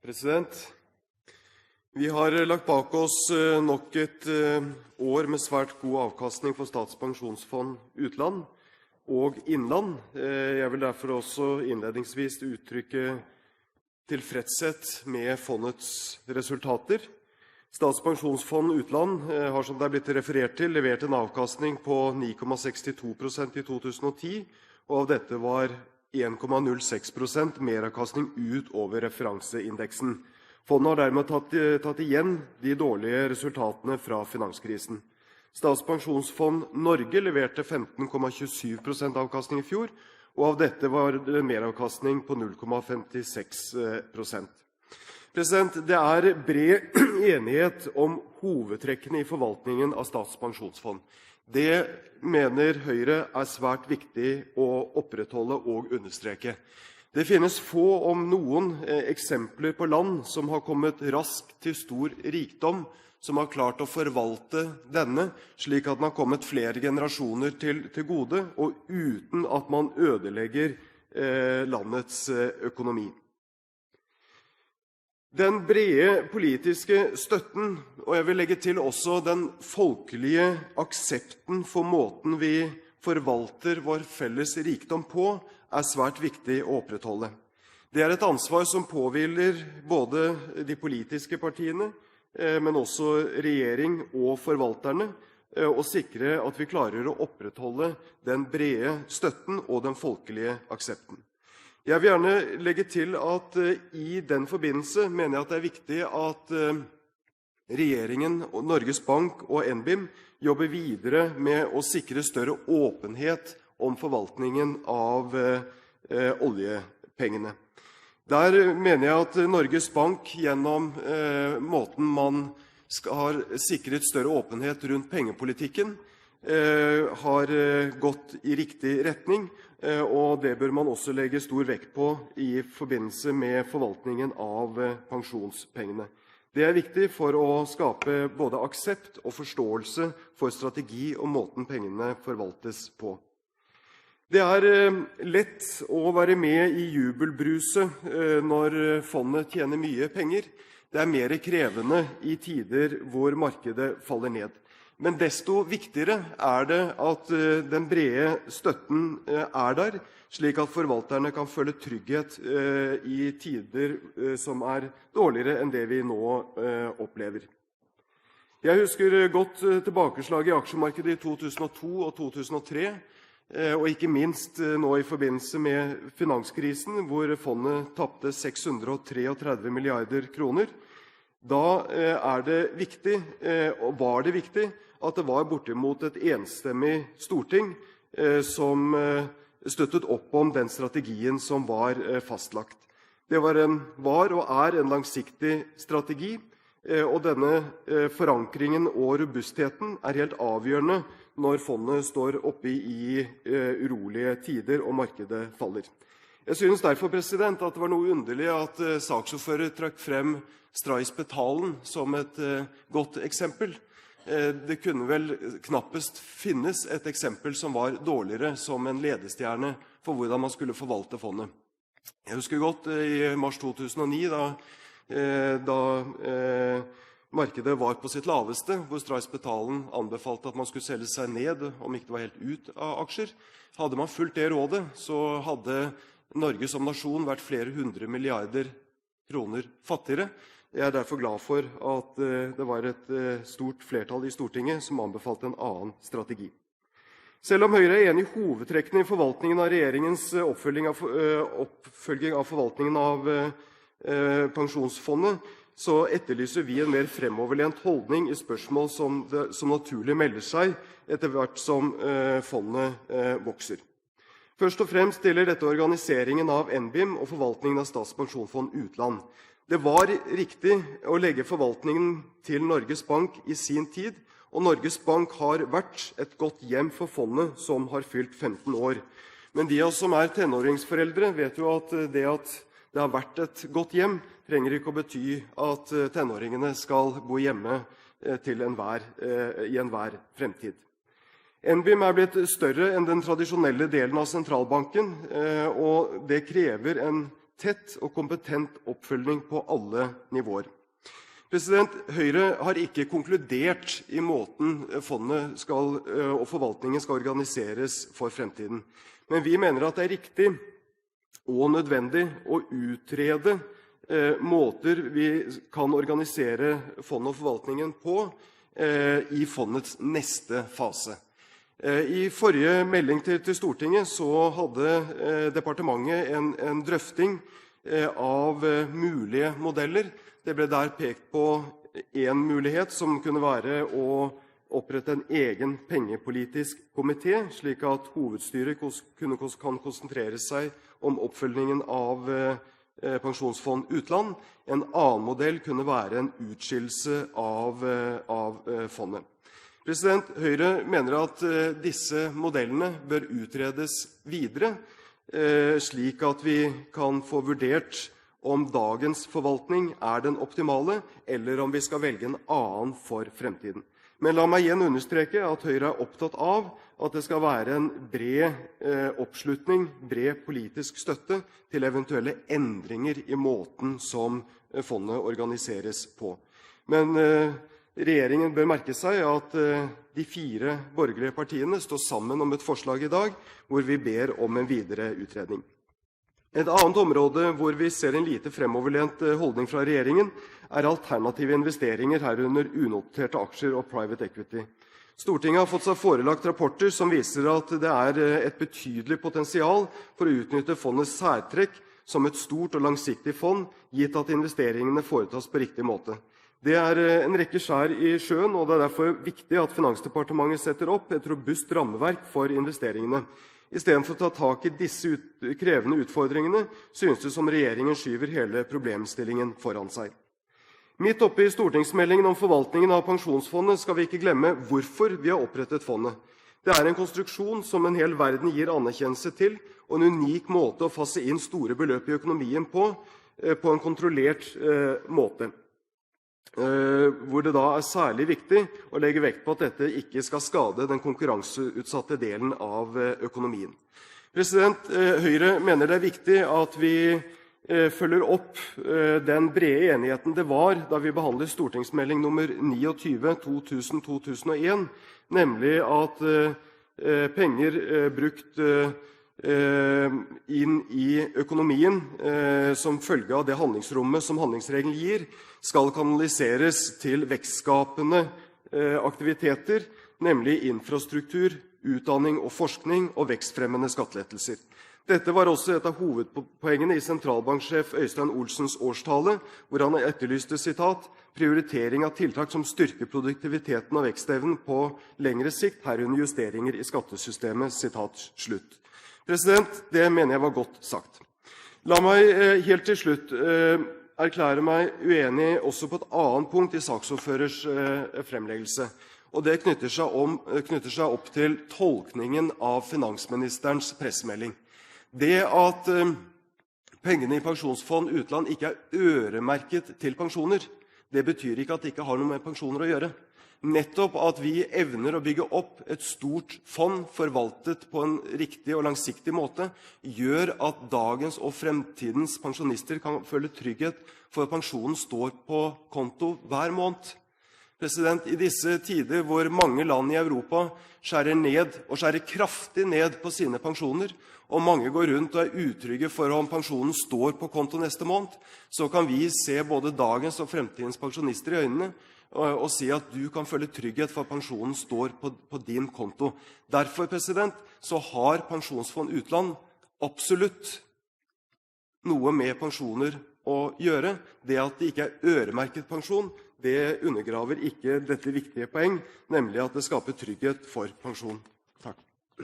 President. Vi har lagt bak oss nok et år med svært god avkastning for Statens pensjonsfond utland og innland. Jeg vil derfor også innledningsvis uttrykke tilfredshet med fondets resultater. Statens pensjonsfond utland har, som det er blitt referert til, levert en avkastning på 9,62% i 2010, og av dette var 1,06% meravkastning utover referanseindeksen. Fondet har dermed tatt igjen de dårlige resultatene fra finanskrisen. Statens pensjonsfond Norge leverte 15,27% avkastning i fjor, og av dette var det meravkastning på 0,56%. Det er bred enighet om hovedtrekkene i forvaltningen av Statens pensjonsfond. Det mener Høyre er svært viktig å opprettholde og understreke. Det finnes få, om noen, eksempler på land som har kommet raskt til stor rikdom, som har klart å forvalte denne, slik at den har kommet flere generasjoner til gode, og uten at man ødelegger landets økonomi. Den brede politiske støtten, og jeg vil legge til også den folkelige aksepten for måten vi forvalter vår felles rikdom på, er svært viktig å opprettholde. Det er et ansvar som påhviler både de politiske partiene, men også regjering og forvalterne, å sikre at vi klarer å opprettholde den brede støtten og den folkelige aksepten. Jeg vil gjerne legge til at i den forbindelse mener jeg at det er viktig at regjeringen, Norges Bank og NBIM jobber videre med å sikre større åpenhet om forvaltningen av oljepengene. Der mener jeg at Norges Bank gjennom måten man har sikret større åpenhet rundt pengepolitikken, har gått i riktig retning, og det bør man også legge stor vekt på i forbindelse med forvaltningen av pensjonspengene. Det er viktig for å skape både aksept og forståelse for strategi og måten pengene forvaltes på. Det er lett å være med i jubelbruset når fondet tjener mye penger. Det er mer krevende i tider hvor markedet faller ned. Men desto viktigere er det at den brede støtten er der, slik at forvalterne kan føle trygghet i tider som er dårligere enn det vi nå opplever. Jeg husker godt tilbakeslag i aksjemarkedet i 2002 og 2003, og ikke minst nå i forbindelse med finanskrisen, hvor fondet tapte 633 milliarder kroner. Da er det viktig, og var det viktig, at det var bortimot et enstemmig storting som støttet opp om den strategien som var fastlagt. Det var og er en langsiktig strategi, og denne forankringen og robustheten er helt avgjørende når fondet står oppe i urolige tider og markedet faller. Jeg synes derfor at det var noe underlig at saksordfører trakk frem Stray-Spetalen som et godt eksempel. Det kunne vel knappest finnes et eksempel som var dårligere som en ledestjerne for hvordan man skulle forvalte fondet. Jeg husker godt i mars 2009, da markedet var på sitt laveste, hvor Stray-Spetalen anbefalte at man skulle selge seg ned, om ikke det var helt ut av aksjer. Hadde man fulgt det rådet, så hadde Norge som nasjon vært flere 100 milliarder kroner fattigere. Jeg er derfor glad for at det var et stort flertall i Stortinget som anbefalte en annen strategi. Selv om Høyre er enig i hovedtrekkene i forvaltningen av regjeringens oppfølging av forvaltningen av pensjonsfondet, så etterlyser vi en mer fremoverlent holdning i spørsmål som naturlig melder seg etter hvert som fondet vokser. Først og fremst gjelder dette organiseringen av NBIM og forvaltningen av Statens pensjonsfond utland. Det var riktig å legge forvaltningen til Norges Bank i sin tid, og Norges Bank har vært et godt hjem for fondet som har fylt 15 år. Men de av oss som er tenåringsforeldre vet jo at det har vært et godt hjem, trenger ikke å bety at tenåringene skal bo hjemme i enhver fremtid. NBIM er blitt større enn den tradisjonelle delen av sentralbanken, og det krever en tett og kompetent oppfølging på alle nivåer. Høyre har ikke konkludert i måten fondet og forvaltningen skal organiseres for fremtiden. Men vi mener at det er riktig og nødvendig å utrede måter vi kan organisere fondet og forvaltningen på i fondets neste fase. I forrige melding til Stortinget så hadde departementet en drøfting av mulige modeller. Det ble der pekt på en mulighet som kunne være å opprette en egen pengepolitisk komité, slik at hovedstyret kan konsentrere seg om oppfølgingen av pensjonsfond utland. En annen modell kunne være en utskillelse av fondet. Høyre mener at disse modellene bør utredes videre, slik at vi kan få vurdert om dagens forvaltning er den optimale, eller om vi skal velge en annen for fremtiden. Men la meg igjen understreke at Høyre er opptatt av at det skal være en bred oppslutning, bred politisk støtte til eventuelle endringer i måten som fondet organiseres på. Men regjeringen bør merke seg at de 4 borgerlige partiene står sammen om et forslag i dag, hvor vi ber om en videre utredning. Et annet område hvor vi ser en lite fremoverlent holdning fra regjeringen, er alternative investeringer, herunder unoterte aksjer og private equity. Stortinget har fått seg forelagt rapporter som viser at det er et betydelig potensial for å utnytte fondets særtrekk som et stort og langsiktig fond, gitt at investeringene foretas på riktig måte. Det er en rekke skjær i sjøen, og det er derfor viktig at Finansdepartementet setter opp et robust rammeverk for investeringene. I stedet for å ta tak i disse krevende utfordringene, synes det som regjeringen skyver hele problemstillingen foran seg. Midt oppe i stortingsmeldingen om forvaltningen av pensjonsfondet skal vi ikke glemme hvorfor vi har opprettet fondet. Det er en konstruksjon som en hel verden gir anerkjennelse til, og en unik måte å fase inn store beløp i økonomien på en kontrollert måte. Hvor det da er særlig viktig å legge vekt på at dette ikke skal skade den konkurranseutsatte delen av økonomien. Høyre mener det er viktig at vi følger opp den brede enigheten det var da vi behandlet stortingsmelding nummer 29 2000-2001, nemlig at penger brukt inn i økonomien som følge av det handlingsrommet som handlingsregelen gir, skal kanaliseres til vekstskapende aktiviteter, nemlig infrastruktur, utdanning og forskning og vekstfremmende skattelettelser. Dette var også et av hovedpoengene i sentralbanksjef Øystein Olsens årstale, hvor han etterlyste, sitat, prioritering av tiltak som styrker produktiviteten og vekstevnen på lengre sikt, herunder justeringer i skattesystemet, sitat slutt. Det mener jeg var godt sagt. La meg helt til slutt erklære meg uenig også på et annet punkt i saksordførers fremleggelse. Og det knytter seg opp til tolkningen av finansministerens pressemelding. Det at pengene i pensjonsfond utland ikke er øremerket til pensjoner, det betyr ikke at det ikke har noe med pensjoner å gjøre. Nettopp at vi evner å bygge opp et stort fond forvaltet på en riktig og langsiktig måte, gjør at dagens og fremtidens pensjonister kan føle trygghet for at pensjonen står på konto hver måned. I disse tider hvor mange land i Europa skjærer ned, og skjærer kraftig ned på sine pensjoner, og mange går rundt og er utrygge for om pensjonen står på konto neste måned, så kan vi se både dagens og fremtidens pensjonister i øynene, og si at du kan føle trygghet for at pensjonen står på din konto. Derfor så har pensjonsfond utland absolutt noe med pensjoner å gjøre. Det at det ikke er øremerket pensjon, det undergraver ikke dette viktige poeng, nemlig at det skaper trygghet for pensjon. Takk.